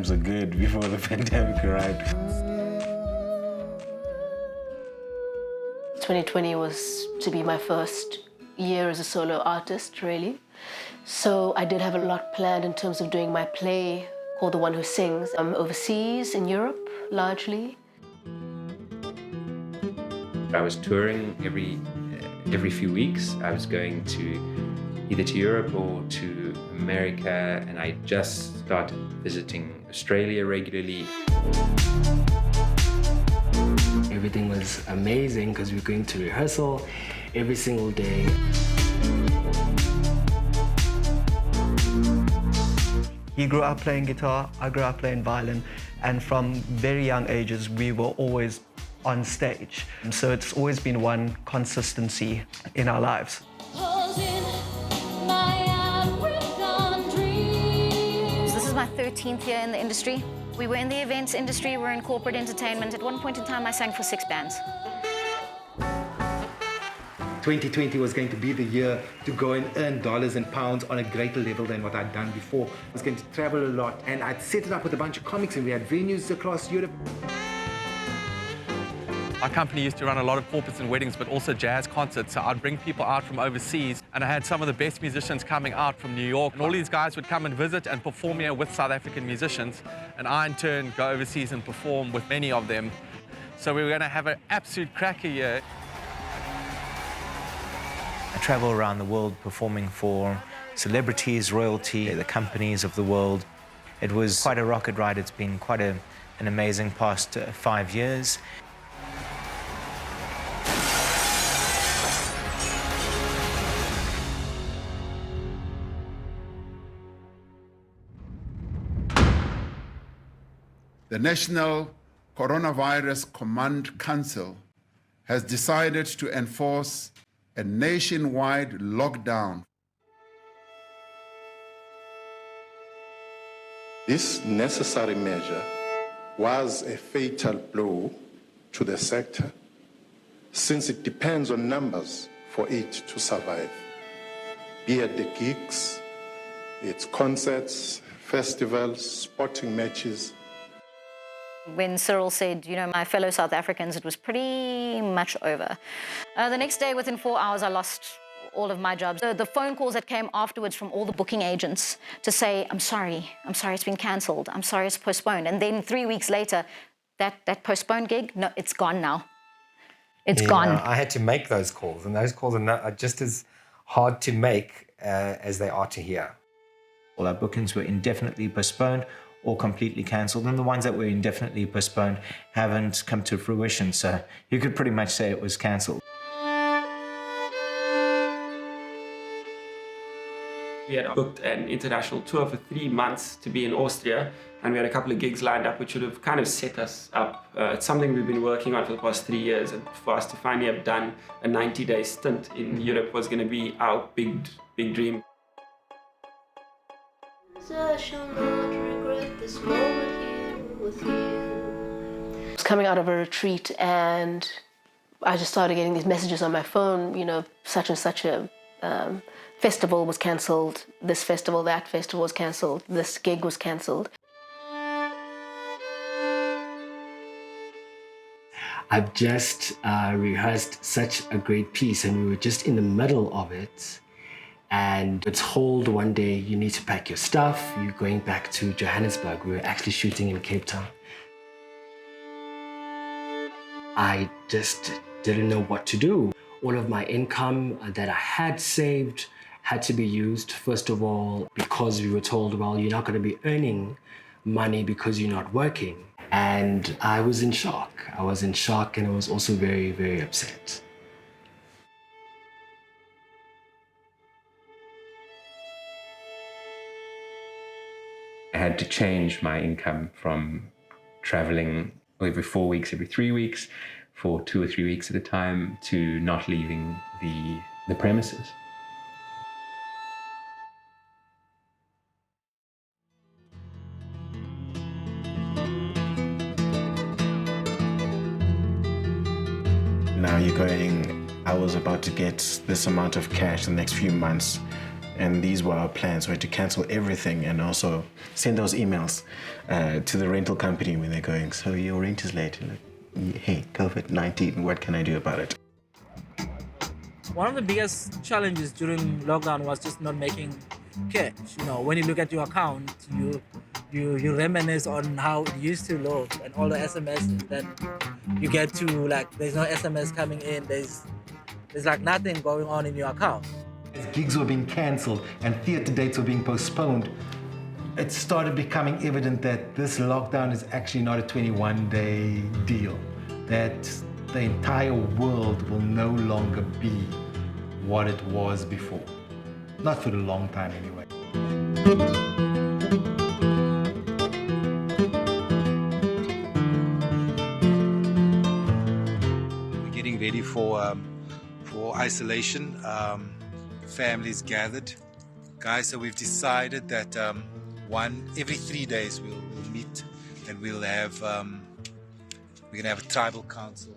times were good before the pandemic arrived. 2020 was to be my first year as a solo artist, really. So I did have a lot planned in terms of doing my play called The One Who Sings. I'm overseas in Europe, largely. I was touring every few weeks. I was going to either to Europe or to America, and I just started visiting Australia regularly. Everything was amazing because we were going to rehearsal every single day. He grew up playing guitar, I grew up playing violin, and from very young ages we were always on stage. So it's always been one consistency in our lives. This is my 13th year in the industry. We were in the events industry, we're in corporate entertainment. At one point in time, I sang for 6 bands. 2020 was going to be the year to go and earn dollars and pounds on a greater level than what I'd done before. I was going to travel a lot, and I'd set it up with a bunch of comics, and we had venues across Europe. Our company used to run a lot of corporates and weddings, but also jazz concerts. So I'd bring people out from overseas, and I had some of the best musicians coming out from New York. And all these guys would come and visit and perform here with South African musicians. And I, in turn, go overseas and perform with many of them. So we were going to have an absolute cracker year. I travel around the world performing for celebrities, royalty, the companies of the world. It was quite a rocket ride. It's been quite an amazing past 5 years. The National Coronavirus Command Council has decided to enforce a nationwide lockdown. This necessary measure was a fatal blow to the sector, since it depends on numbers for it to survive, be it the gigs, its concerts, festivals, sporting matches. When Cyril said, you know, my fellow South Africans, it was pretty much over. The next day, within 4 hours, I lost all of my jobs. The phone calls that came afterwards from all the booking agents to say, I'm sorry, it's been cancelled, I'm sorry, it's postponed. And then 3 weeks later, that postponed gig, no, it's gone now. It's gone. I had to make those calls, and those calls are just as hard to make as they are to hear. All our bookings were indefinitely postponed or completely cancelled, and the ones that were indefinitely postponed haven't come to fruition, so you could pretty much say it was cancelled. We had booked an international tour for 3 months to be in Austria, and we had a couple of gigs lined up which would have kind of set us up. It's something we've been working on for the past 3 years, and for us to finally have done a 90-day stint in Europe was going to be our big dream. I shall not regret this moment here with you. I was coming out of a retreat, and I just started getting these messages on my phone, you know, such and such a festival was cancelled, this festival, that festival was cancelled, this gig was cancelled. I've just rehearsed such a great piece, and we were just in the middle of it. And we're told one day, you need to pack your stuff, you're going back to Johannesburg. We were actually shooting in Cape Town. I just didn't know what to do. All of my income that I had saved had to be used, first of all, because we were told, well, you're not going to be earning money because you're not working. And I was in shock. I was in shock, and I was also very, very upset. I had to change my income from traveling every 4 weeks, every 3 weeks, for 2 or 3 weeks at a time, to not leaving the premises. Now you're going, I was about to get this amount of cash the next few months, And these were our plans, were to cancel everything and also send those emails to the rental company when they're going, so your rent is late. Like, hey, COVID-19, what can I do about it? One of the biggest challenges during lockdown was just not making cash. You know, when you look at your account, you reminisce on how it used to look and all the SMS that you get to, like, there's no SMS coming in, there's like nothing going on in your account. As gigs were being cancelled and theatre dates were being postponed, it started becoming evident that this lockdown is actually not a 21-day deal, that the entire world will no longer be what it was before. Not for a long time anyway. We're getting ready for isolation. Families gathered. Guys, so we've decided that every 3 days we'll meet and we're gonna have a tribal council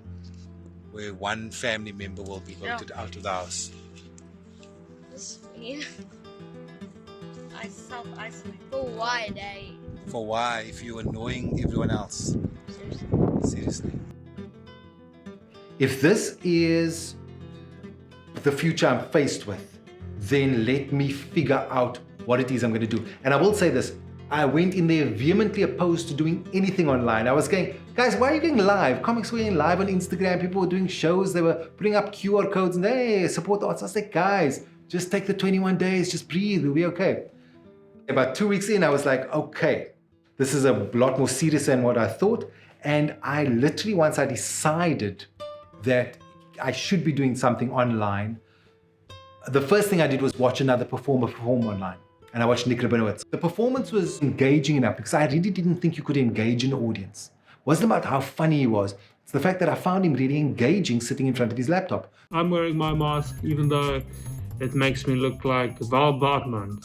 where one family member will be voted out of the house. This is weird. I self-isolate. For why, Daddy? For why? If you're annoying everyone else. Seriously. If this is the future I'm faced with, then let me figure out what it is I'm going to do. And I will say this, I went in there vehemently opposed to doing anything online. I was going, guys, why are you going live? Comics were going live on Instagram, people were doing shows, they were putting up QR codes and hey, support the arts. I was like, guys, just take the 21 days, just breathe, we'll be okay. About 2 weeks in, I was like, okay, this is a lot more serious than what I thought. And I literally, once I decided that I should be doing something online, the first thing I did was watch another performer perform online. And I watched Nick Rabinowitz. The performance was engaging enough because I really didn't think you could engage an audience. It wasn't about how funny he was. It's the fact that I found him really engaging sitting in front of his laptop. I'm wearing my mask even though it makes me look like Val Bartman,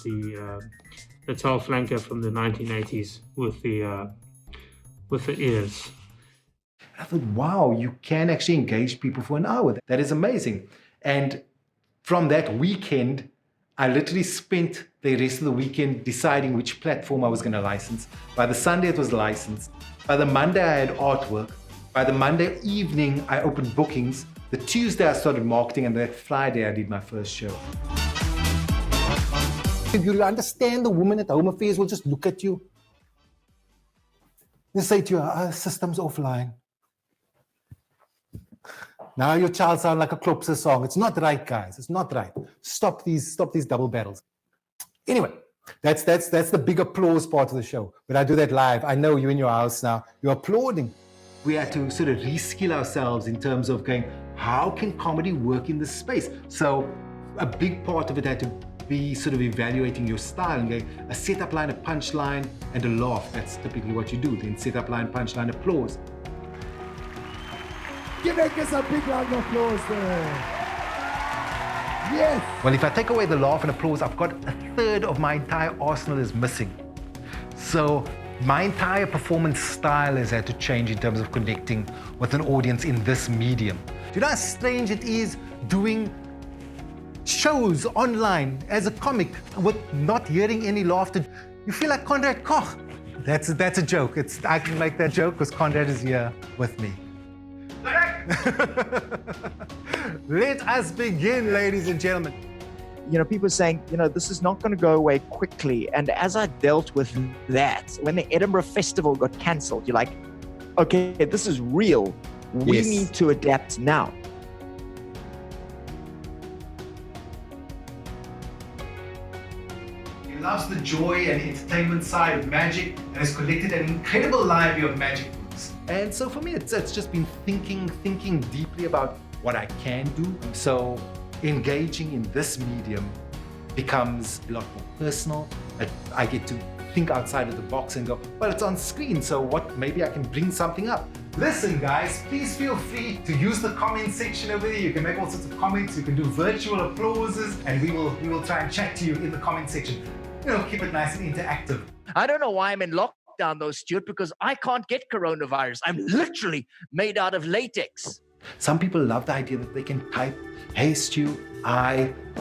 the tall flanker from the 1980s with the ears. I thought, wow, you can actually engage people for an hour. That is amazing. And from that weekend, I literally spent the rest of the weekend deciding which platform I was going to license. By the Sunday, it was licensed. By the Monday, I had artwork. By the Monday evening, I opened bookings. The Tuesday, I started marketing, and that Friday, I did my first show. If you understand, the woman at Home Affairs will just look at you. They say to you, our system's offline. Now your child sounds like a Klopse song. It's not right, guys. It's not right. Stop these double battles. Anyway, that's the big applause part of the show. When I do that live, I know you're in your house now. You're applauding. We had to sort of reskill ourselves in terms of going, how can comedy work in this space? So a big part of it had to be sort of evaluating your style and going, a setup line, a punchline, and a laugh. That's typically what you do. Then setup line, punchline, applause. Give us a big round of applause there. Yes. Well, if I take away the laugh and applause, I've got a third of my entire arsenal is missing. So my entire performance style has had to change in terms of connecting with an audience in this medium. Do you know how strange it is doing shows online as a comic with not hearing any laughter? You feel like Conrad Koch. That's a joke. I can make that joke because Conrad is here with me. Let us begin, ladies and gentlemen. You know, people saying, you know, this is not going to go away quickly. And as I dealt with that, when the Edinburgh Festival got cancelled, you're like, okay, this is real. We need to adapt now. He loves the joy and entertainment side of magic and has collected an incredible library of magic books. And so for me, it's just been thinking deeply about what I can do. So engaging in this medium becomes a lot more personal. I get to think outside of the box and go, well, it's on screen, so what? Maybe I can bring something up. Listen, guys, please feel free to use the comment section over there. You can make all sorts of comments. You can do virtual applauses, and we will try and chat to you in the comment section. You know, keep it nice and interactive. I don't know why I'm in lockdown though, Stuart, because I can't get coronavirus. I'm literally made out of latex. Some people love the idea that they can type, hey Stu,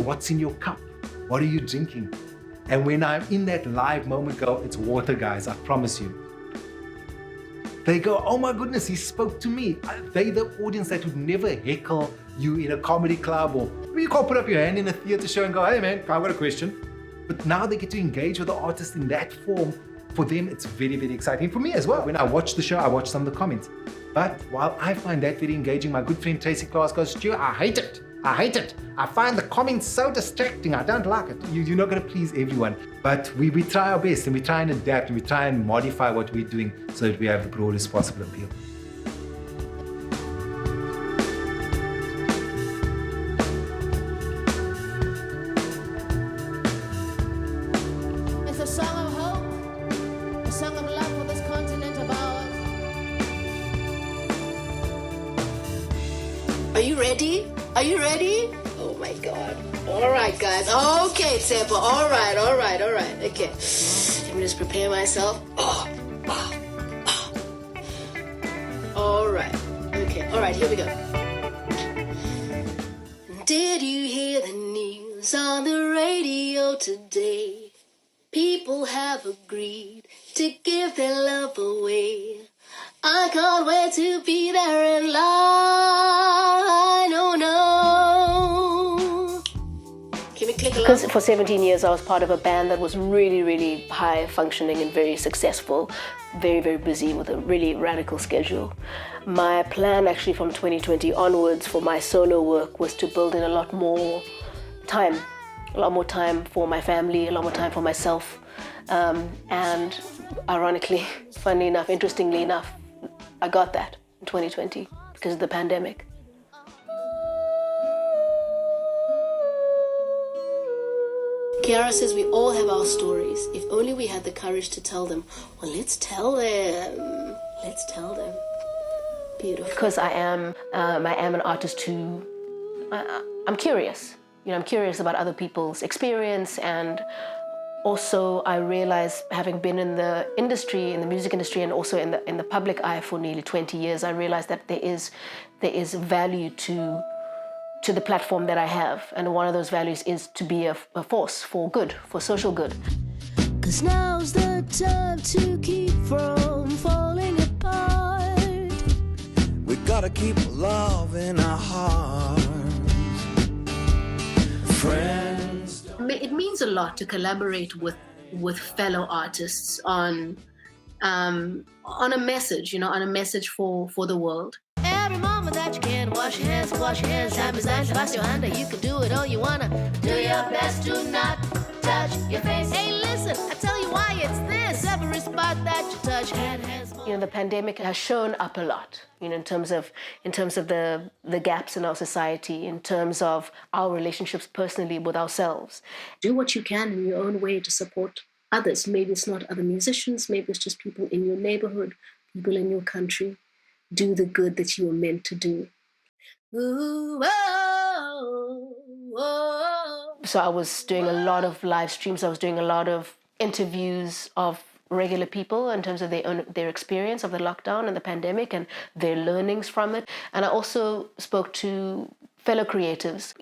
what's in your cup? What are you drinking? And when I'm in that live moment, go, it's water, guys, I promise you. They go, oh my goodness, he spoke to me. They the audience that would never heckle you in a comedy club, or you can't put up your hand in a theater show and go, hey man, I've got a question. But now they get to engage with the artist in that form. For them, it's very, very exciting. For me as well. When I watch the show, I watch some of the comments. But while I find that very engaging, my good friend Tracy Claus goes, Stuart, I hate it. I hate it. I find the comments so distracting. I don't like it. You're not going to please everyone. But we try our best, and we try and adapt, and we try and modify what we're doing so that we have the broadest possible appeal. It's a song of hope, a song of love for this continent of ours. Are you ready? Are you ready? Oh my God. All right, guys. Okay, Temple. All right. Okay. Let me just prepare myself. All right. Okay. All right, here we go. Did you hear the news on the radio today? People have agreed to give their love away. I can't wait to be there in line. Oh no. Can we click along? Because for 17 years I was part of a band that was really, really high functioning and very successful, very, very busy with a really radical schedule. My plan actually from 2020 onwards for my solo work was to build in a lot more time for my family, a lot more time for myself. And ironically, funnily enough, interestingly enough, I got that in 2020 because of the pandemic. Kiara says we all have our stories. If only we had the courage to tell them. Well, let's tell them. Let's tell them. Beautiful. Because I am an artist who, I'm curious. I'm curious about other people's experience, and also I realize, having been in the industry, in the music industry, and also in the public eye for nearly 20 years, I realize that there is value to the platform that I have, and one of those values is to be a force for good, for social good. 'Cause now's the time to keep from falling apart. We gotta keep love in our hearts. Friends. It means a lot to collaborate with fellow artists on a message, on a message for the world. Every moment that you can, wash your hands. Time is done, wash your hand. You can do it all you wanna. Do your best, do not touch your face. Hey, listen, I tell you why it's this. Every spot that you touch, hands. The pandemic has shown up a lot, in terms of the gaps in our society, in terms of our relationships personally with ourselves. Do what you can in your own way to support others. Maybe it's not other musicians, maybe it's just people in your neighborhood, people in your country. Do the good that you were meant to do. Ooh, oh, oh. So I was doing a lot of live streams. I was doing a lot of interviews of regular people in terms of their experience of the lockdown and the pandemic and their learnings from it. And I also spoke to fellow creatives,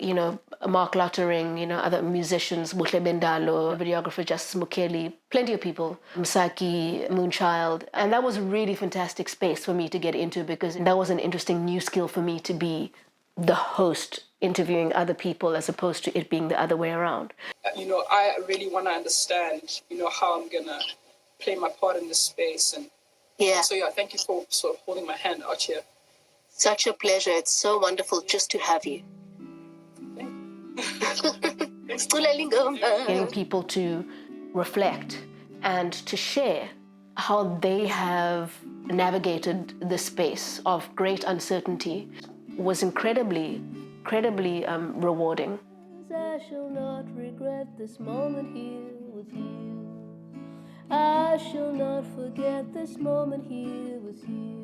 Mark Lottering, other musicians, Buhle Bendalo, videographer Justice Mukeli, plenty of people, Msaki, Moonchild. And that was a really fantastic space for me to get into, because that was an interesting new skill for me, to be the host interviewing other people as opposed to it being the other way around. I really want to understand, how I'm going to play my part in this space. And so, thank you for sort of holding my hand out here. Such a pleasure. It's so wonderful just to have you. Getting people to reflect and to share how they have navigated the space of great uncertainty was incredibly rewarding. I shall not regret this moment here with you. I shall not forget this moment here with you.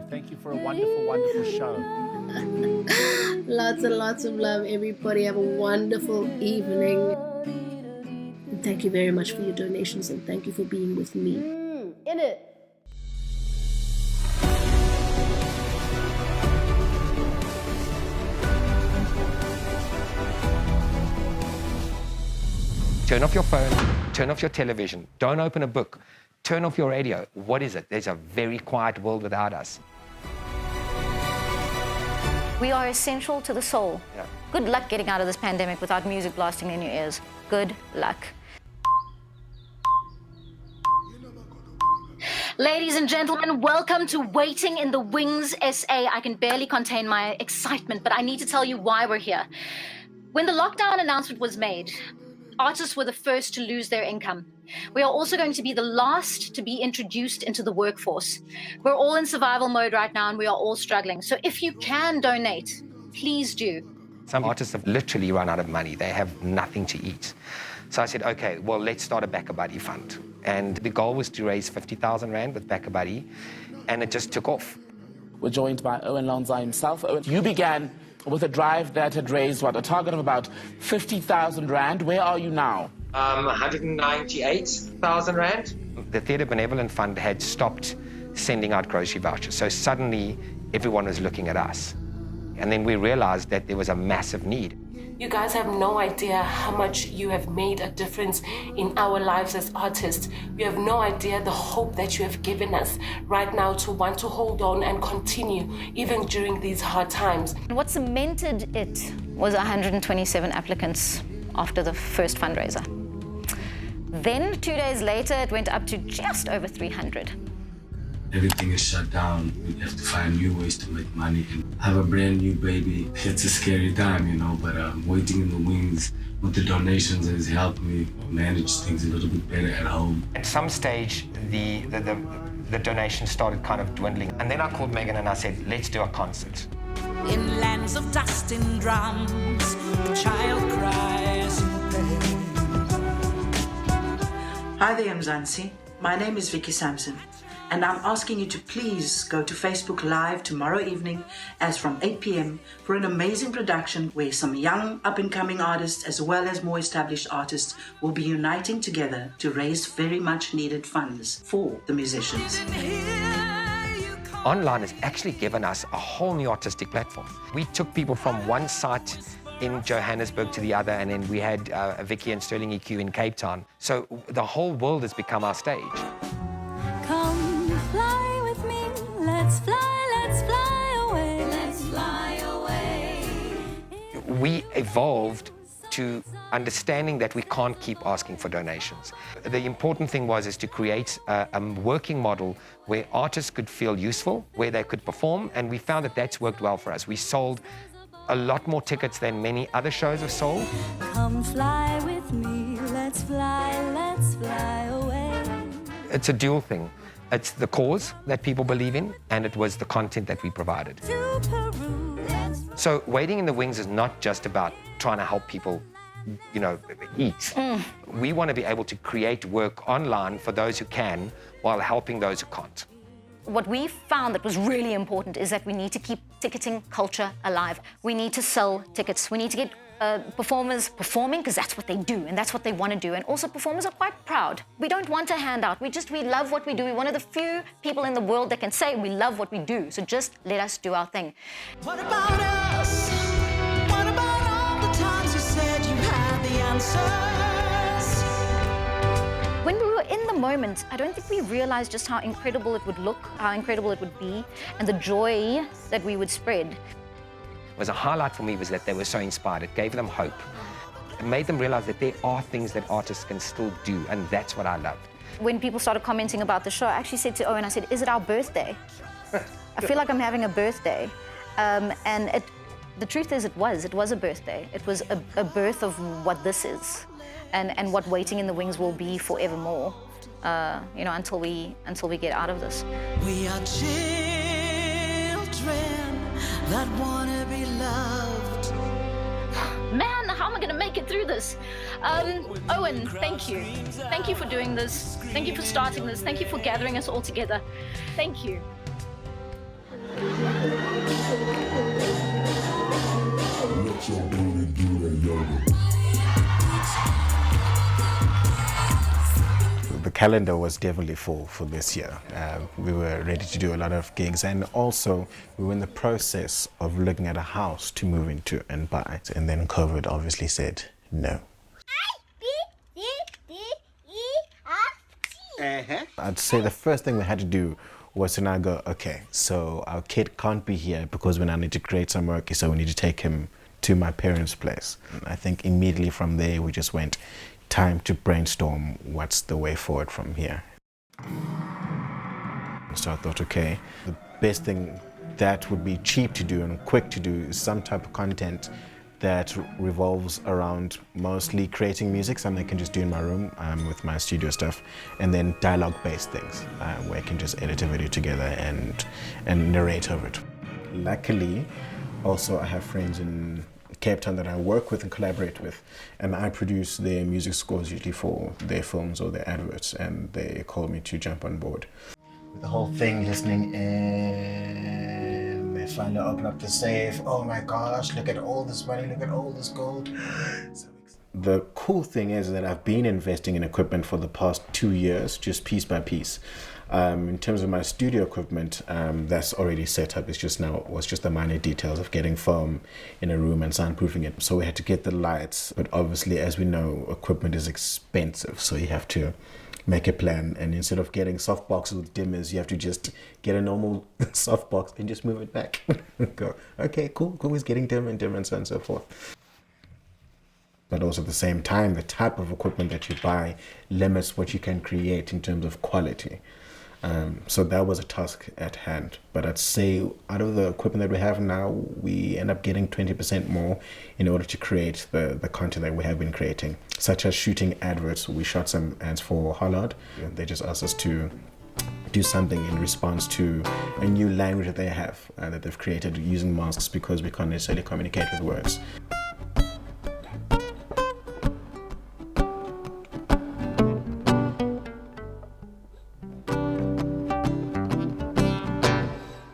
Thank you for a wonderful show. Lots and lots of love, everybody. Have a wonderful evening. And thank you very much for your donations, and thank you for being with me. In it. Turn off your phone, turn off your television, don't open a book, turn off your radio. What is it? There's a very quiet world without us. We are essential to the soul. Yeah. Good luck getting out of this pandemic without music blasting in your ears. Good luck. Ladies and gentlemen, welcome to Waiting in the Wings SA. I can barely contain my excitement, but I need to tell you why we're here. When the lockdown announcement was made, artists were the first to lose their income. We are also going to be the last to be introduced into the workforce. We're all in survival mode right now and we are all struggling. So if you can donate, please do. Some artists have literally run out of money. They have nothing to eat. So I said, okay, well, let's start a Back a Buddy fund. And the goal was to raise 50,000 Rand with Back a Buddy, and it just took off. We're joined by Owen Lonzar himself. Owen, you began with a drive that had raised, a target of about 50,000 Rand. Where are you now? 198,000 Rand. The Theatre Benevolent Fund had stopped sending out grocery vouchers, so suddenly everyone was looking at us. And then we realized that there was a massive need. You guys have no idea how much you have made a difference in our lives as artists. You have no idea the hope that you have given us right now to want to hold on and continue, even during these hard times. What cemented it was 127 applicants after the first fundraiser. Then 2 days later, it went up to just over 300. Everything is shut down. We have to find new ways to make money and have a brand new baby. It's a scary time, but waiting in the wings with the donations has helped me manage things a little bit better at home. At some stage, the donations started kind of dwindling. And then I called Megan and I said, let's do a concert. In lands of dust and drums, a child cries in pain. Hi there, Mzansi. My name is Vicky Sampson. And I'm asking you to please go to Facebook Live tomorrow evening as from 8 p.m. for an amazing production where some young up-and-coming artists as well as more established artists will be uniting together to raise very much needed funds for the musicians. Online has actually given us a whole new artistic platform. We took people from one site in Johannesburg to the other, and then we had Vicky and Sterling EQ in Cape Town. So the whole world has become our stage. Fly with me, let's fly away, let's fly away. We evolved to understanding that we can't keep asking for donations. The important thing is to create a working model where artists could feel useful, where they could perform, and we found that that's worked well for us. We sold a lot more tickets than many other shows have sold. Come fly with me, let's fly away. It's a dual thing. It's the cause that people believe in, and it was the content that we provided. So Waiting in the Wings is not just about trying to help people, eat. We want to be able to create work online for those who can while helping those who can't. What we found that was really important is that we need to keep ticketing culture alive. We need to sell tickets. We need to get performers performing, because that's what they do and that's what they want to do. And also performers are quite proud. We don't want a handout. We love what we do. We're one of the few people in the world that can say we love what we do. So just let us do our thing. What about us? What about all the times you said you had the answers? When we were in the moment, I don't think we realized just how incredible it would look, how incredible it would be, and the joy that we would spread. Was a highlight for me was that they were so inspired. It gave them hope. It made them realize that there are things that artists can still do, and that's what I loved. When people started commenting about the show, I actually said to Owen, I said, is it our birthday? I feel like I'm having a birthday. The truth is it was a birthday. It was a birth of what this is and what Waiting in the Wings will be forevermore, until we get out of this. We are children that wanna be loved. Man, how am I gonna make it through this? Owen, thank you. Thank you for doing this. Thank you for starting this. Thank you for gathering us all together. Thank you. The calendar was definitely full for this year. We were ready to do a lot of gigs, and also we were in the process of looking at a house to move into and buy. And then COVID obviously said no. I'd say the first thing we had to do was to now go, okay, so our kid can't be here because we now need to create some work, so we need to take him to my parents' place. And I think immediately from there we just went, time to brainstorm what's the way forward from here. So I thought, okay, the best thing that would be cheap to do and quick to do is some type of content that revolves around mostly creating music, something I can just do in my room with my studio stuff, and then dialogue-based things where I can just edit a video together and narrate over it. Luckily, also I have friends in Cape Town that I work with and collaborate with, and I produce their music scores usually for their films or their adverts, and they call me to jump on board. The whole thing, listening in, they finally open up the safe. Oh my gosh, look at all this money, look at all this gold. The cool thing is that I've been investing in equipment for the past 2 years, just piece by piece. In terms of my studio equipment, that's already set up. It's just the minor details of getting foam in a room and soundproofing it. So we had to get the lights, but obviously, as we know, equipment is expensive, so you have to make a plan, and instead of getting soft boxes with dimmers, you have to just get a normal soft box and just move it back. Go, okay, cool, it's getting dimmer and dimmer and so on and so forth. But also at the same time, the type of equipment that you buy limits what you can create in terms of quality. So that was a task at hand. But I'd say out of the equipment that we have now, we end up getting 20% more in order to create the content that we have been creating, such as shooting adverts. We shot some ads for Hollard. They just asked us to do something in response to a new language that they have, that they've created using masks because we can't necessarily communicate with words.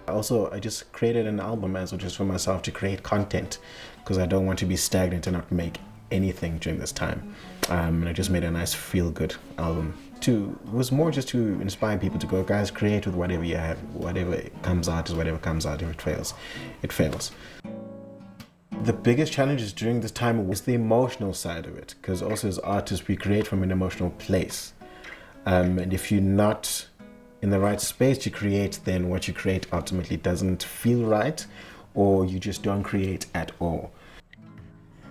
Also, I just created an album as well, just for myself to create content, because I don't want to be stagnant and not make anything during this time. And I just made a nice feel-good album. It was more just to inspire people to go, guys, create with whatever you have. Whatever comes out is whatever comes out. If it fails, it fails. The biggest challenges during this time was the emotional side of it, because also as artists, we create from an emotional place. And if you're not in the right space to create, then what you create ultimately doesn't feel right, or you just don't create at all.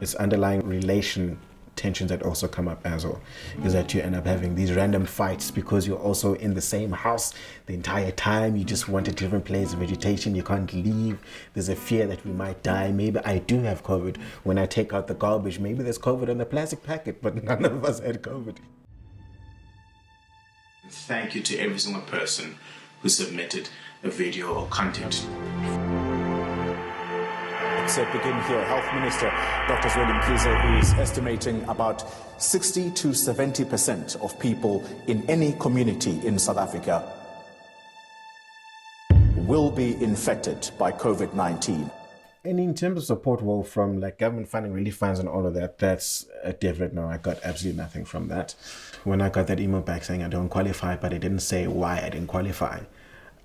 It's underlying relation tensions that also come up as well, is that you end up having these random fights because you're also in the same house the entire time. You just want a different place of vegetation, you can't leave. There's a fear that we might die. Maybe I do have COVID when I take out the garbage. Maybe there's COVID on the plastic packet, but none of us had COVID. Thank you to every single person who submitted a video or content. So begin here. Health Minister Dr. Zolani is estimating about 60 to 70% of people in any community in South Africa will be infected by COVID-19. And in terms of support, well, from like government funding, relief funds and all of that, that's a definite no. I got absolutely nothing from that. When I got that email back saying I don't qualify, but it didn't say why I didn't qualify,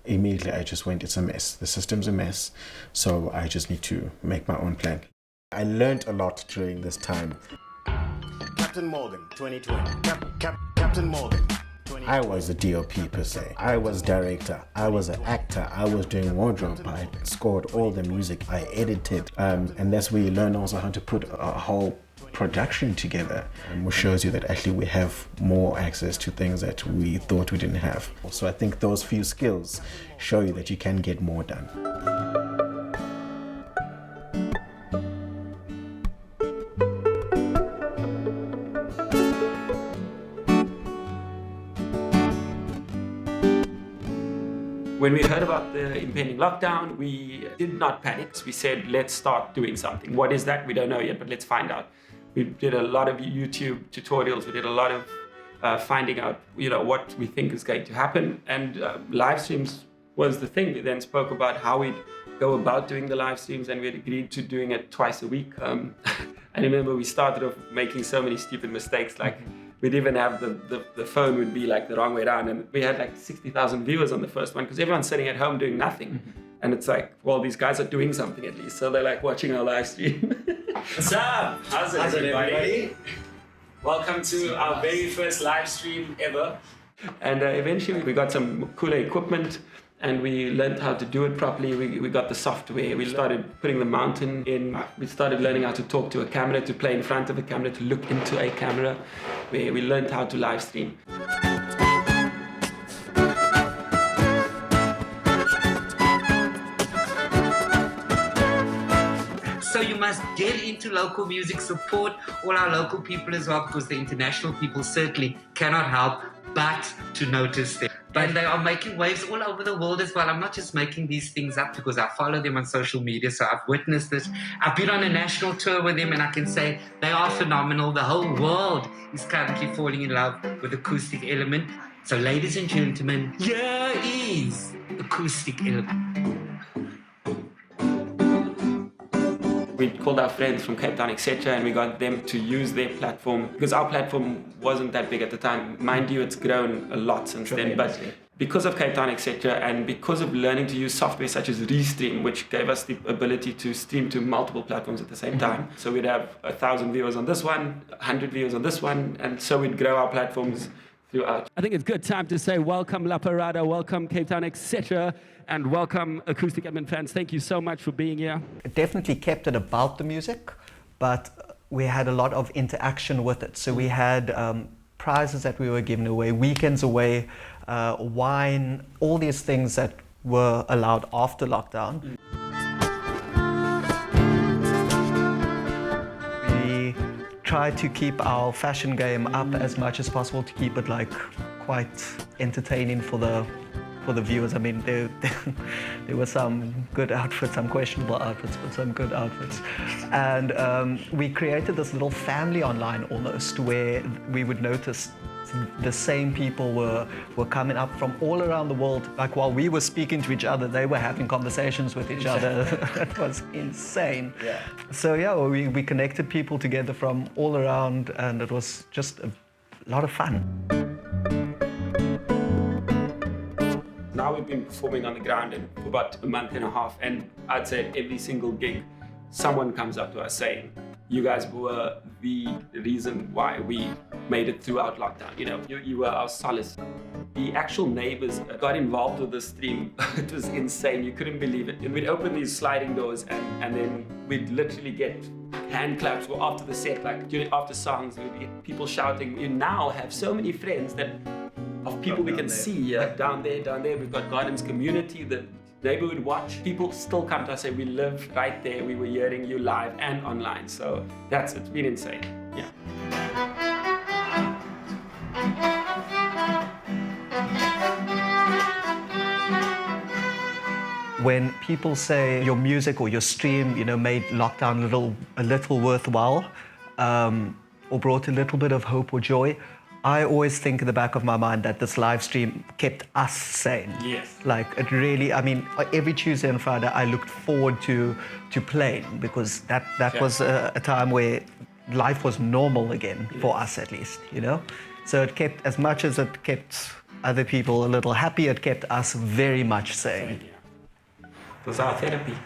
immediately I just went, it's a mess. The system's a mess, so I just need to make my own plan. I learned a lot during this time. Captain Morgan, 2020. Captain Morgan. I was the DOP per se. I was director. I was an actor. I was doing wardrobe. I scored all the music. I edited. And that's where you learn also how to put a whole production together, which shows you that actually we have more access to things that we thought we didn't have. So I think those few skills show you that you can get more done. When we heard about the impending lockdown, we did not panic. We said, let's start doing something. What is that? We don't know yet, but let's find out. We did a lot of YouTube tutorials. We did a lot of finding out, what we think is going to happen. And live streams was the thing. We then spoke about how we'd go about doing the live streams, and we had agreed to doing it twice a week. I remember we started off making so many stupid mistakes, like we'd even have the phone would be like the wrong way down, and we had like 60,000 viewers on the first one because everyone's sitting at home doing nothing. And it's like, well, these guys are doing something at least, so they're like watching our live stream. What's up? How's it, everybody? Welcome to our very first live stream ever. And eventually we got some cooler equipment and we learned how to do it properly. We got the software. We started putting the mountain in. We started learning how to talk to a camera, to play in front of a camera, to look into a camera. We learned how to live stream. So you must get into local music, support all our local people as well, because the international people certainly cannot help but to notice them. But they are making waves all over the world as well. I'm not just making these things up because I follow them on social media, so I've witnessed this. I've been on a national tour with them and I can say they are phenomenal. The whole world is currently falling in love with Acoustic Element. So ladies and gentlemen, here is Acoustic Element. We called our friends from Cape Town, etc., and we got them to use their platform, because our platform wasn't that big at the time. Mind you, it's grown a lot since then, but because of Cape Town, etc., and because of learning to use software such as Restream, which gave us the ability to stream to multiple platforms at the same time. So we'd have 1,000 viewers on this one, 100 viewers on this one, and so we'd grow our platforms throughout. I think it's a good time to say welcome La Parada, welcome Cape Town, etc., and welcome Acoustic Element fans. Thank you so much for being here. It definitely kept it about the music, but we had a lot of interaction with it. So we had prizes that we were giving away, weekends away, wine, all these things that were allowed after lockdown. We tried to keep our fashion game up as much as possible to keep it like quite entertaining for the viewers. I mean, there were some good outfits, some questionable outfits, but some good outfits. And we created this little family online almost, where we would notice the same people were coming up from all around the world. Like while we were speaking to each other, they were having conversations with each other. It was insane. Yeah. So yeah, we connected people together from all around, and it was just a lot of fun. Now we've been performing on the ground for about a month and a half, and I'd say at every single gig, someone comes up to us saying, you guys were the reason why we made it throughout lockdown. You know, you were our solace. The actual neighbors got involved with the stream. It was insane, you couldn't believe it. And we'd open these sliding doors and then we'd literally get hand claps or after the set, like after songs, we'd get people shouting. We now have so many friends of people we can see down there. We've got Gardens Community, the neighborhood watch. People still come to us and say, we live right there. We were hearing you live and online. So it's been insane. Yeah. When people say your music or your stream, made lockdown a little worthwhile, or brought a little bit of hope or joy, I always think in the back of my mind that this live stream kept us sane. Yes. Like it really, I mean, every Tuesday and Friday I looked forward to playing, because that was a time where life was normal again, for us at least, So it kept, as much as it kept other people a little happy, it kept us very much sane. It was our therapy.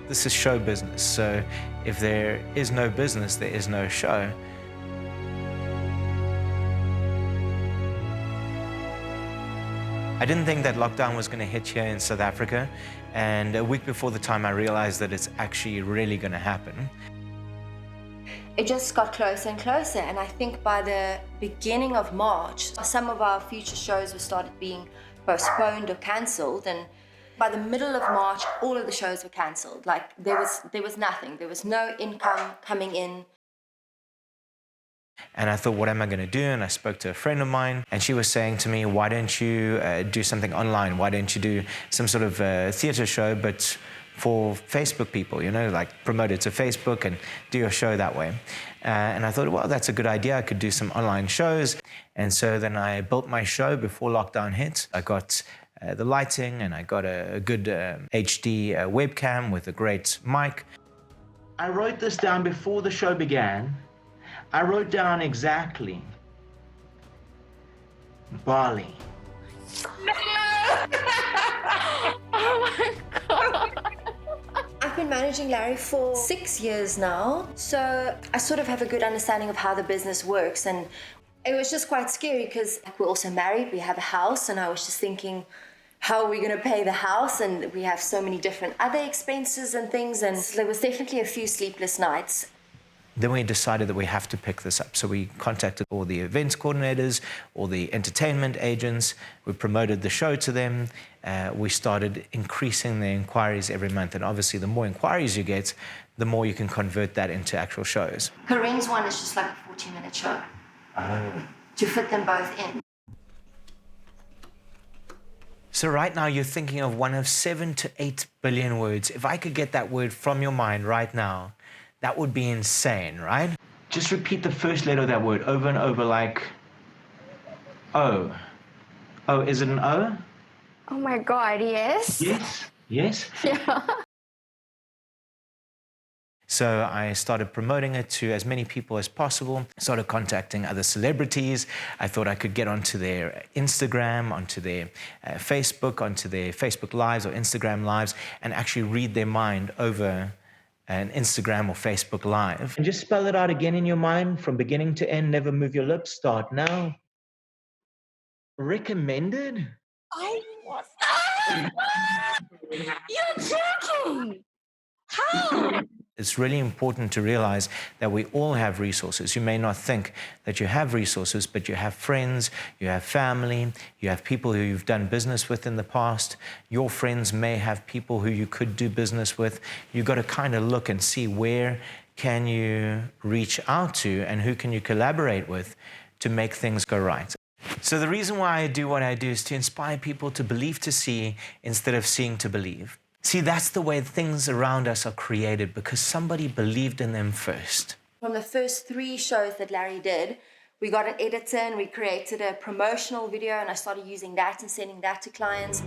This is show business, so if there is no business, there is no show. I didn't think that lockdown was going to hit here in South Africa, and a week before the time I realized that it's actually really going to happen. It just got closer and closer, and I think by the beginning of March, some of our future shows were started being postponed or cancelled, and by the middle of March, all of the shows were cancelled. Like there was nothing. There was no income coming in. And I thought, what am I going to do? And I spoke to a friend of mine, and she was saying to me, why don't you do something online? Why don't you do some sort of theatre show, but for Facebook people, like promote it to Facebook and do your show that way. And I thought, well, that's a good idea. I could do some online shows. And so then I built my show before lockdown hit. I got the lighting, and I got a good HD webcam with a great mic. I wrote this down before the show began. I wrote down exactly Bali. Oh my God. I've been managing Larry for 6 years now, so I sort of have a good understanding of how the business works, and it was just quite scary because we're also married, we have a house, and I was just thinking, how are we going to pay the house? And we have so many different other expenses and things, and there was definitely a few sleepless nights. Then we decided that we have to pick this up. So we contacted all the events coordinators, all the entertainment agents. We promoted the show to them. We started increasing the inquiries every month. And obviously, the more inquiries you get, the more you can convert that into actual shows. Karine's one is just like a 40-minute show to fit them both in. So right now, you're thinking of one of 7 to 8 billion words. If I could get that word from your mind right now, that would be insane, right? Just repeat the first letter of that word over and over, like O. Oh, is it an O? Oh my God, yes. Yes. Yes? Yeah. So I started promoting it to as many people as possible, started contacting other celebrities. I thought I could get onto their Instagram, onto their Facebook, onto their Facebook Lives or Instagram Lives, and actually read their mind over an Instagram or Facebook Live. And just spell it out again in your mind from beginning to end. Never move your lips. Start now. Recommended? I was. You're joking! How? It's really important to realize that we all have resources. You may not think that you have resources, but you have friends, you have family, you have people who you've done business with in the past. Your friends may have people who you could do business with. You've got to kind of look and see where can you reach out to and who can you collaborate with to make things go right. So the reason why I do what I do is to inspire people to believe to see instead of seeing to believe. See, that's the way things around us are created, because somebody believed in them first. From the first 3 shows that Larry did, we got an editor and we created a promotional video, and I started using that and sending that to clients.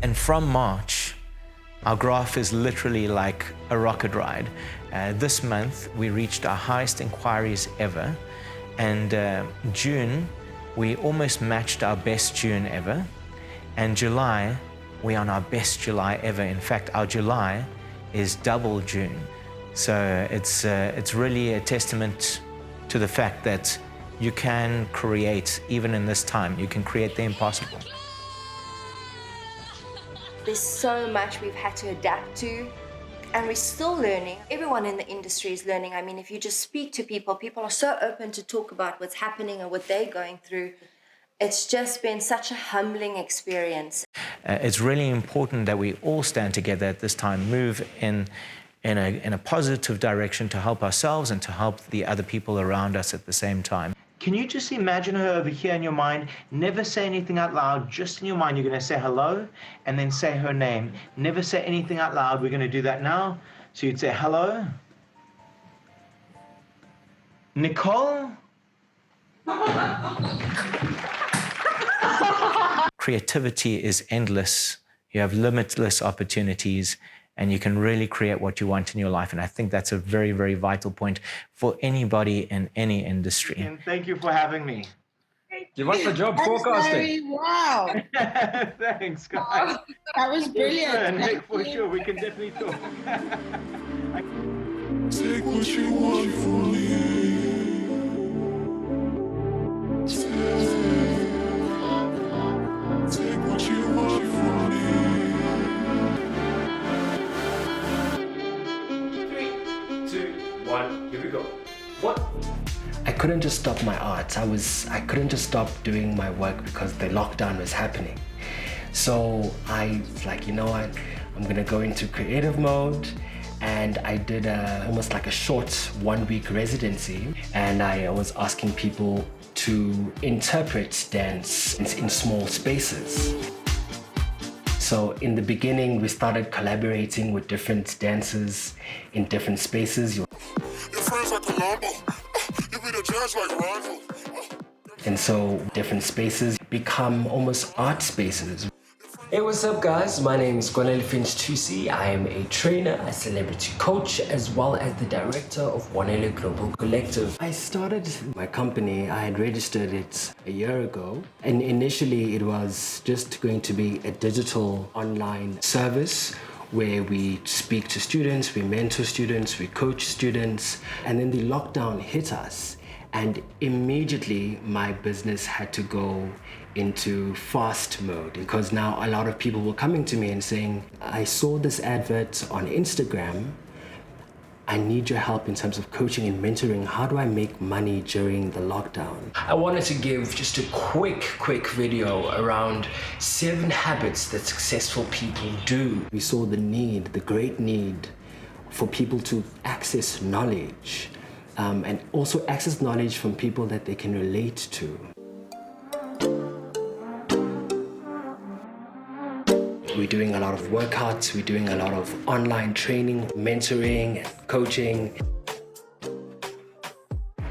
And from March, our graph is literally like a rocket ride. This month, we reached our highest inquiries ever. And June, we almost matched our best June ever. And July, we're on our best July ever. In fact, our July is double June. So it's really a testament to the fact that you can create, even in this time, you can create the impossible. There's so much we've had to adapt to, and we're still learning. Everyone in the industry is learning. I mean, if you just speak to people, people are so open to talk about what's happening and what they're going through. It's just been such a humbling experience. It's really important that we all stand together at this time, move in a positive direction to help ourselves and to help the other people around us at the same time. Can you just imagine her over here in your mind? Never say anything out loud, just in your mind. You're going to say hello and then say her name. Never say anything out loud. We're going to do that now. So you'd say hello. Nicole? Creativity is endless. You have limitless opportunities, and you can really create what you want in your life. And I think that's a very, very vital point for anybody in any industry. And thank you for having me. Give us a job forecasting. Wow. Thanks, guys. That was brilliant. Hey, for sure, we can definitely talk. Take what you want from me. Take what you want from me. 3, 2, 1, here we go. What? I couldn't just stop my art. I couldn't just stop doing my work because the lockdown was happening. So I was like, you know what? I'm gonna go into creative mode. And I did almost like a short 1-week residency. And I was asking people to interpret dance in small spaces. So in the beginning, we started collaborating with different dancers in different spaces. Your friends like Colombo, you be the judge like Ronald. And so different spaces become almost art spaces. Hey, what's up, guys? My name is Kwanele Finch. I am a trainer, a celebrity coach, as well as the director of Kwanele Global Collective. I started my company, I had registered it a year ago, and initially it was just going to be a digital online service where we speak to students, we mentor students, we coach students, and then the lockdown hit us. And immediately my business had to go into fast mode because now a lot of people were coming to me and saying, I saw this advert on Instagram. I need your help in terms of coaching and mentoring. How do I make money during the lockdown? I wanted to give just a quick video around 7 habits that successful people do. We saw the need, the great need for people to access knowledge. And also access knowledge from people that they can relate to. We're doing a lot of workouts, we're doing a lot of online training, mentoring, coaching.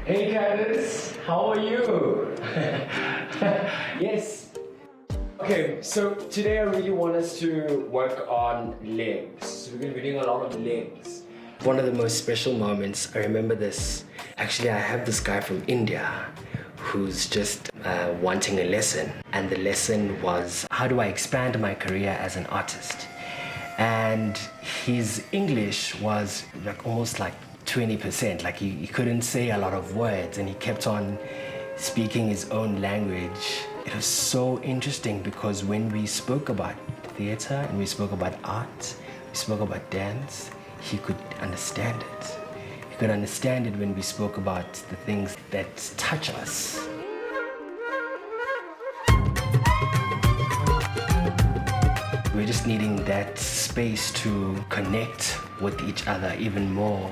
Hey Carelse, how are you? Yes. Okay, so today I really want us to work on legs. So we're going to be doing a lot of legs. One of the most special moments, I remember this. Actually, I have this guy from India who's just wanting a lesson. And the lesson was, how do I expand my career as an artist? And his English was almost like 20%. Like he couldn't say a lot of words and he kept on speaking his own language. It was so interesting because when we spoke about theater and we spoke about art, we spoke about dance, he could understand it. He could understand it when we spoke about the things that touch us. We're just needing that space to connect with each other even more.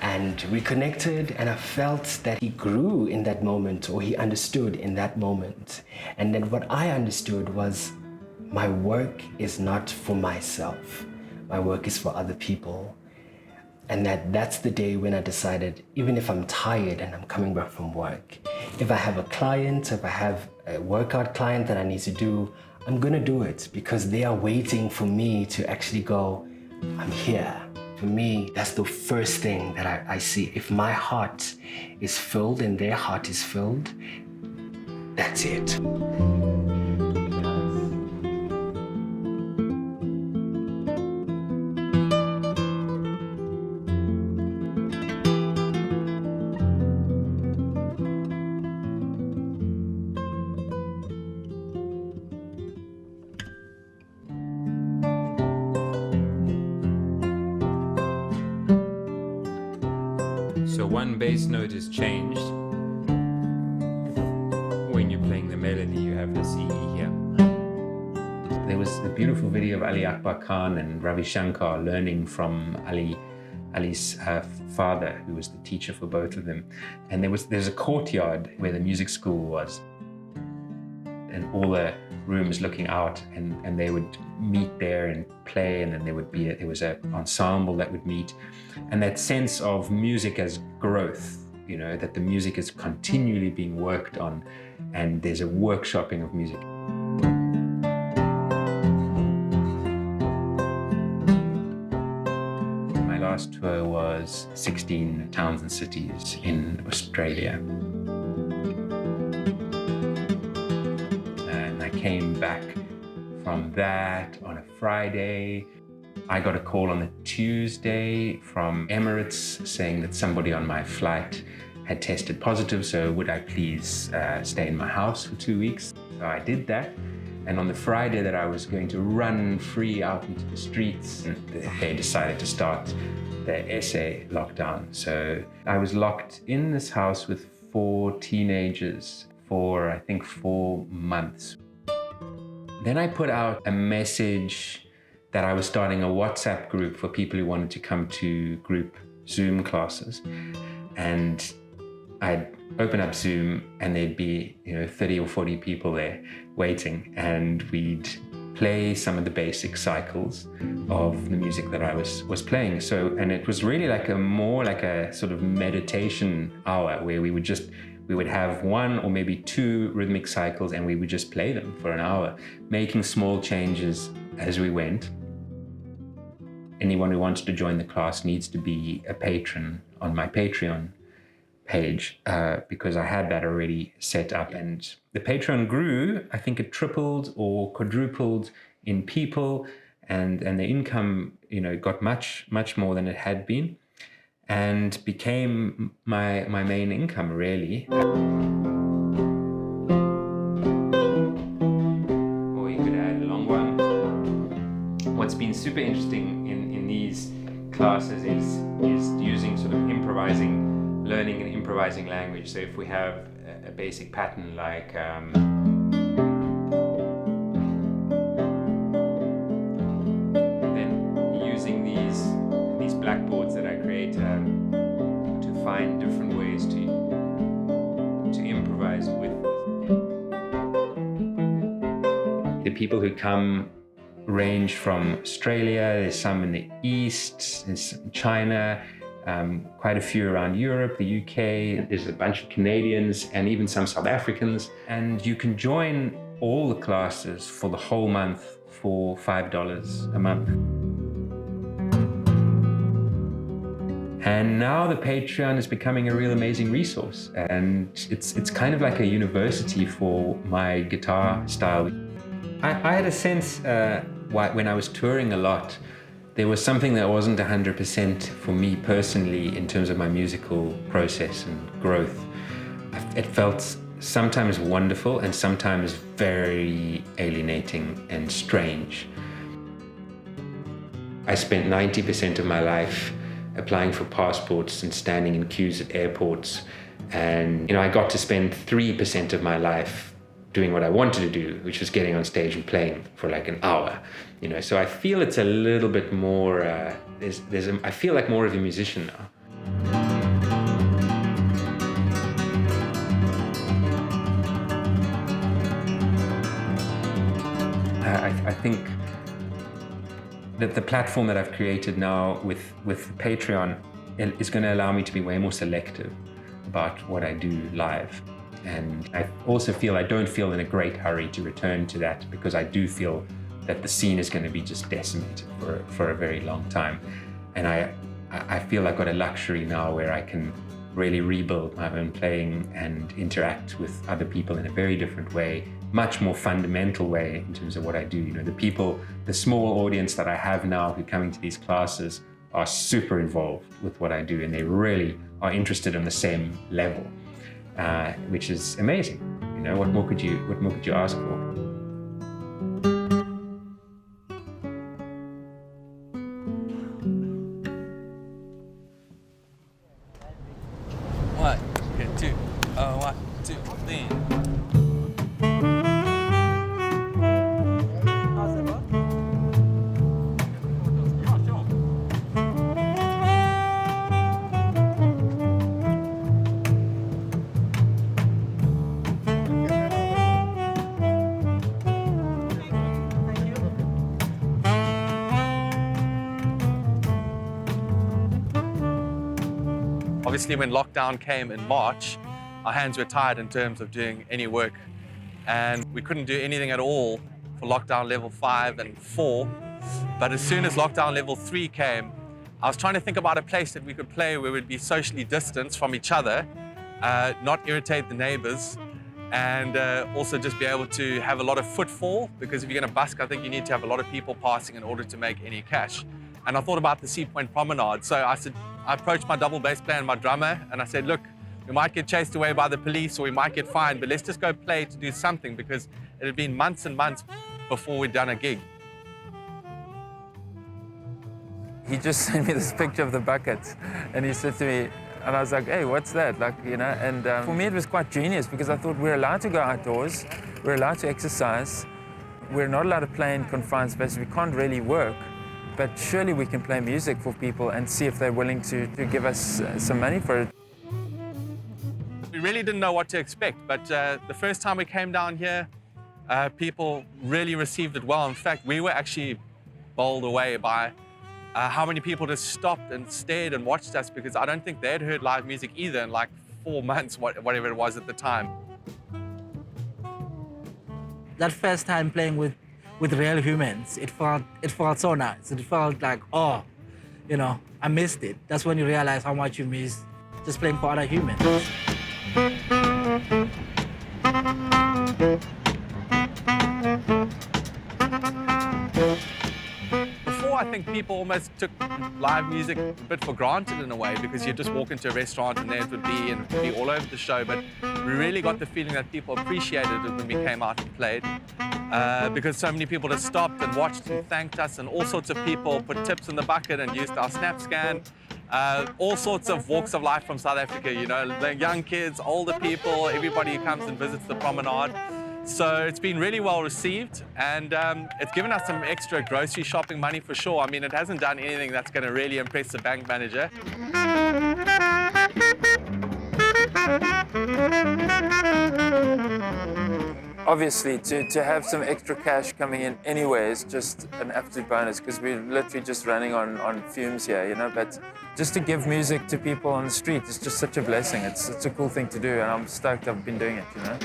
And we connected, and I felt that he grew in that moment, or he understood in that moment. And then what I understood was my work is not for myself. My work is for other people. And that's the day when I decided, even if I'm tired and I'm coming back from work, if I have a client, if I have a workout client that I need to do, I'm gonna do it because they are waiting for me to actually go, I'm here. For me, that's the first thing that I see. If my heart is filled and their heart is filled, that's it. So one bass note is changed. When you're playing the melody, you have the CE here. There was the beautiful video of Ali Akbar Khan and Ravi Shankar learning from Ali's father, who was the teacher for both of them. And there's a courtyard where the music school was. And all the rooms looking out, and they would meet there and play, and then there was an ensemble that would meet. And that sense of music as growth, you know, that the music is continually being worked on, and there's a workshopping of music. My last tour was 16 towns and cities in Australia. And I came back from that on a Friday. I got a call on a Tuesday from Emirates saying that somebody on my flight had tested positive, so would I please stay in my house for 2 weeks? So I did that. And on the Friday that I was going to run free out into the streets, they decided to start the SA lockdown. So I was locked in this house with 4 teenagers for, I think, 4 months. Then I put out a message that I was starting a WhatsApp group for people who wanted to come to group Zoom classes. And I'd open up Zoom and there'd be 30 or 40 people there waiting, and we'd play some of the basic cycles of the music that I was playing. So, and it was really like more like a sort of meditation hour where we would We would have 1 or maybe 2 rhythmic cycles and we would just play them for an hour, making small changes as we went. Anyone who wants to join the class needs to be a patron on my Patreon page because I had that already set up. And the Patreon grew. I think it tripled or quadrupled in people, and the income, got much more than it had been, and became my main income, really. Or you could add a long one. What's been super interesting in these classes is using sort of improvising, learning and improvising language. So if we have a basic pattern like blackboards that I create to find different ways to improvise with. The people who come range from Australia, there's some in the East, there's China, quite a few around Europe, the UK, there's a bunch of Canadians and even some South Africans. And you can join all the classes for the whole month for $5 a month. And now the Patreon is becoming a real amazing resource, and it's kind of like a university for my guitar style. I had a sense when I was touring a lot, there was something that wasn't 100% for me personally in terms of my musical process and growth. It felt sometimes wonderful and sometimes very alienating and strange. I spent 90% of my life applying for passports and standing in queues at airports. And, I got to spend 3% of my life doing what I wanted to do, which was getting on stage and playing for like an hour. So I feel it's a little bit more, I feel like more of a musician now. I think that the platform that I've created now with Patreon is going to allow me to be way more selective about what I do live. And I also don't feel in a great hurry to return to that, because I do feel that the scene is going to be just decimated for a very long time. And I feel I've got a luxury now where I can really rebuild my own playing and interact with other people in a very different way, much more fundamental way in terms of what I do. The small audience that I have now who come into these classes are super involved with what I do, and they really are interested on the same level, which is amazing. What more could you ask for? One, two, 1, 2, 3. Obviously, when lockdown came in March, our hands were tied in terms of doing any work, and we couldn't do anything at all for lockdown level 5 and 4. But as soon as lockdown level 3 came, I was trying to think about a place that we could play where we'd be socially distanced from each other, not irritate the neighbors, and also just be able to have a lot of footfall, because if you're going to busk, I think you need to have a lot of people passing in order to make any cash. And I thought about the Sea Point Promenade. So I approached my double bass player and my drummer, and I said, look, we might get chased away by the police or we might get fined, but let's just go play to do something, because it had been months and months before we'd done a gig. He just sent me this picture of the buckets, and he said to me, and I was like, hey, what's that? And for me it was quite genius, because I thought we're allowed to go outdoors, we're allowed to exercise, we're not allowed to play in confined spaces, we can't really work. But surely we can play music for people and see if they're willing to give us some money for it. We really didn't know what to expect, but the first time we came down here, people really received it well. In fact, we were actually bowled away by how many people just stopped and stared and watched us, because I don't think they'd heard live music either in like 4 months, whatever it was at the time. That first time playing with real humans, it felt so nice. It felt like, oh, you know, I missed it. That's when you realize how much you miss just playing for other humans. Before, I think people almost took live music a bit for granted in a way, because you just walk into a restaurant and there it would be, and it would be all over the show. But we really got the feeling that people appreciated it when we came out and played, because so many people just stopped and watched and thanked us, and all sorts of people put tips in the bucket and used our SnapScan. All sorts of walks of life from South Africa, you know, the young kids, older people, everybody who comes and visits the promenade. So it's been really well received, and it's given us some extra grocery shopping money for sure. I mean, it hasn't done anything that's going to really impress the bank manager. Obviously, to have some extra cash coming in anyway is just an absolute bonus, because we're literally just running on fumes here, you know. But just to give music to people on the street is just such a blessing. It's a cool thing to do, and I'm stoked I've been doing it, you know.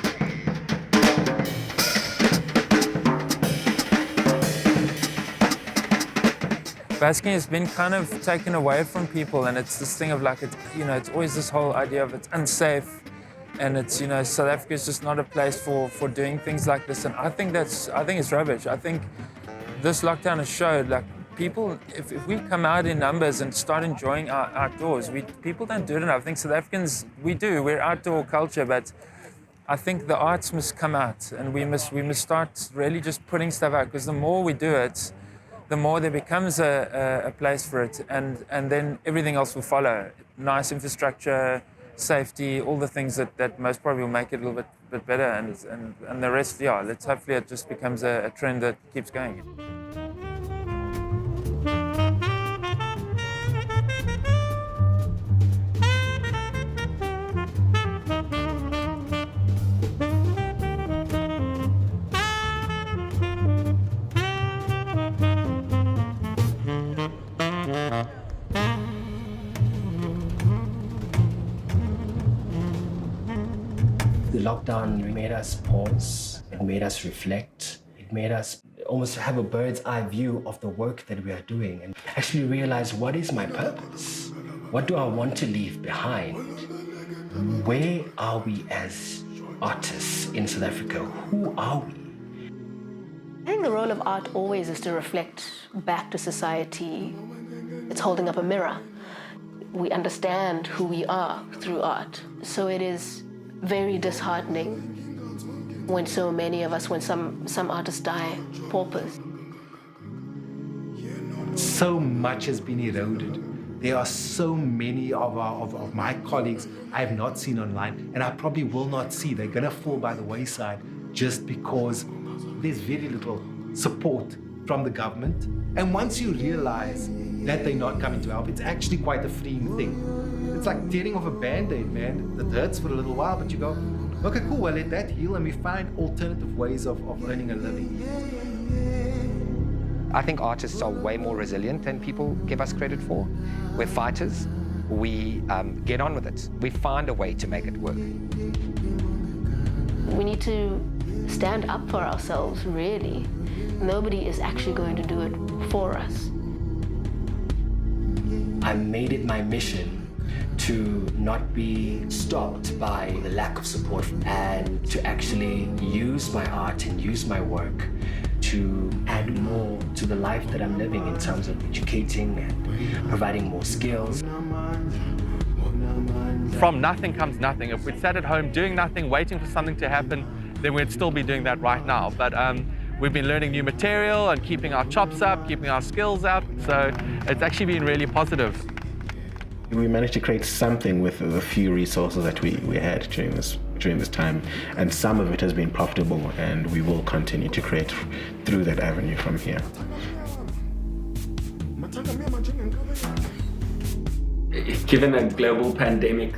Basking has been kind of taken away from people, and it's this thing of like, it's, you know, it's always this whole idea of it's unsafe, and it's, you know, South Africa is just not a place for doing things like this, and I think it's rubbish. I think this lockdown has showed, like, people, if we come out in numbers and start enjoying our outdoors, people don't do it enough. I think South Africans, we're outdoor culture, but I think the arts must come out, and we must start really just putting stuff out, because the more we do it, the more there becomes a place for it, and then everything else will follow. Nice infrastructure, safety, all the things that most probably will make it a little bit better, and the rest, yeah, hopefully it just becomes a trend that keeps going. The lockdown made us pause, it made us reflect, it made us almost have a bird's eye view of the work that we are doing and actually realize, what is my purpose? What do I want to leave behind? Where are we as artists in South Africa? Who are we? I think the role of art always is to reflect back to society. It's holding up a mirror. We understand who we are through art. So it is very disheartening when so many of us, when some artists die paupers. So much has been eroded. There are so many of my colleagues I have not seen online, and I probably will not see. They're gonna fall by the wayside just because there's very little support from the government. And once you realize that they're not coming to help, it's actually quite a freeing thing. It's like tearing off a Band-Aid, man. It hurts for a little while, but you go, okay, cool, well, let that heal, and we find alternative ways of earning a living. I think artists are way more resilient than people give us credit for. We're fighters. We get on with it. We find a way to make it work. We need to stand up for ourselves, really. Nobody is actually going to do it for us. I made it my mission to not be stopped by the lack of support, and to actually use my art and use my work to add more to the life that I'm living in terms of educating and providing more skills. From nothing comes nothing. If we'd sat at home doing nothing, waiting for something to happen, then we'd still be doing that right now. But we've been learning new material and keeping our chops up, keeping our skills up. So it's actually been really positive. We managed to create something with the few resources that we had during this time, and some of it has been profitable, and we will continue to create through that avenue from here. Given a global pandemic,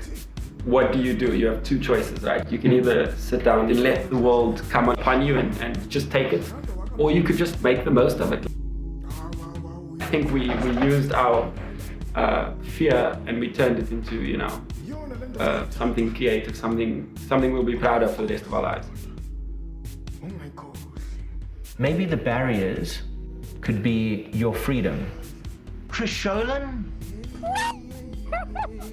what do? You have two choices, right? You can either sit down and let the world come upon you and just take it, or you could just make the most of it. I think we used our fear and we turned it into, something creative, something we'll be proud of for the rest of our lives. Maybe the barriers could be your freedom. Krisholan?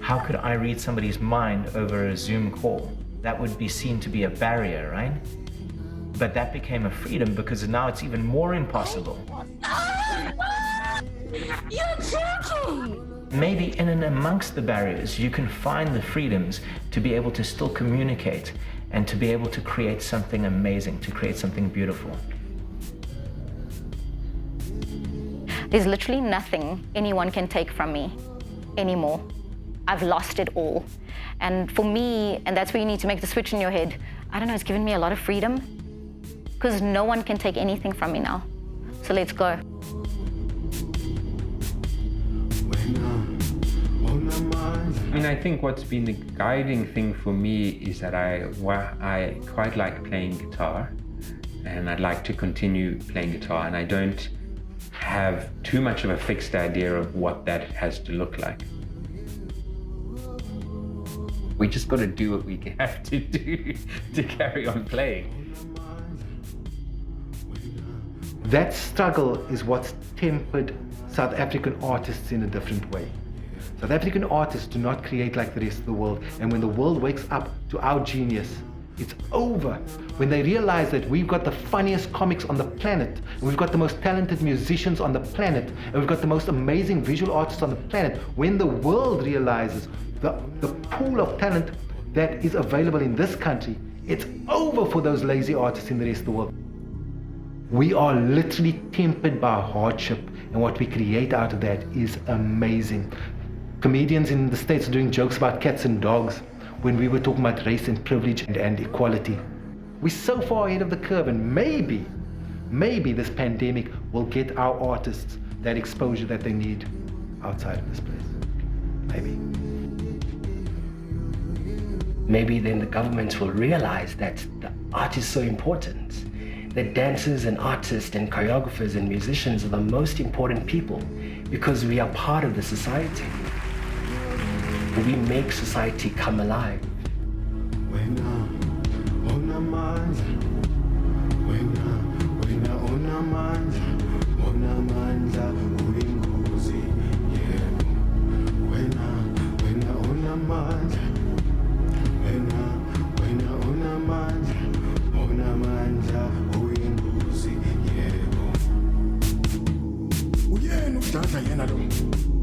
How could I read somebody's mind over a Zoom call? That would be seen to be a barrier, right? But that became a freedom because now it's even more impossible. You're joking! Maybe in and amongst the barriers, you can find the freedoms to be able to still communicate and to be able to create something amazing, to create something beautiful. There's literally nothing anyone can take from me anymore. I've lost it all. And for me, and that's where you need to make the switch in your head, I don't know, it's given me a lot of freedom because no one can take anything from me now. So let's go. I mean, I think what's been the guiding thing for me is that I quite like playing guitar, and I'd like to continue playing guitar, and I don't have too much of a fixed idea of what that has to look like. We just got to do what we have to do to carry on playing. That struggle is what's tempered South African artists in a different way. South African artists do not create like the rest of the world, and when the world wakes up to our genius, it's over. When they realize that we've got the funniest comics on the planet, and we've got the most talented musicians on the planet, and we've got the most amazing visual artists on the planet, when the world realizes the pool of talent that is available in this country, it's over for those lazy artists in the rest of the world. We are literally tempered by hardship, and what we create out of that is amazing. Comedians in the States are doing jokes about cats and dogs when we were talking about race and privilege and equality. We're so far ahead of the curve, and maybe this pandemic will get our artists that exposure that they need outside of this place. Maybe. Maybe then the governments will realize that the art is so important. That dancers and artists and choreographers and musicians are the most important people because we are part of the society. We make society come alive. Uyena udlala yena lo.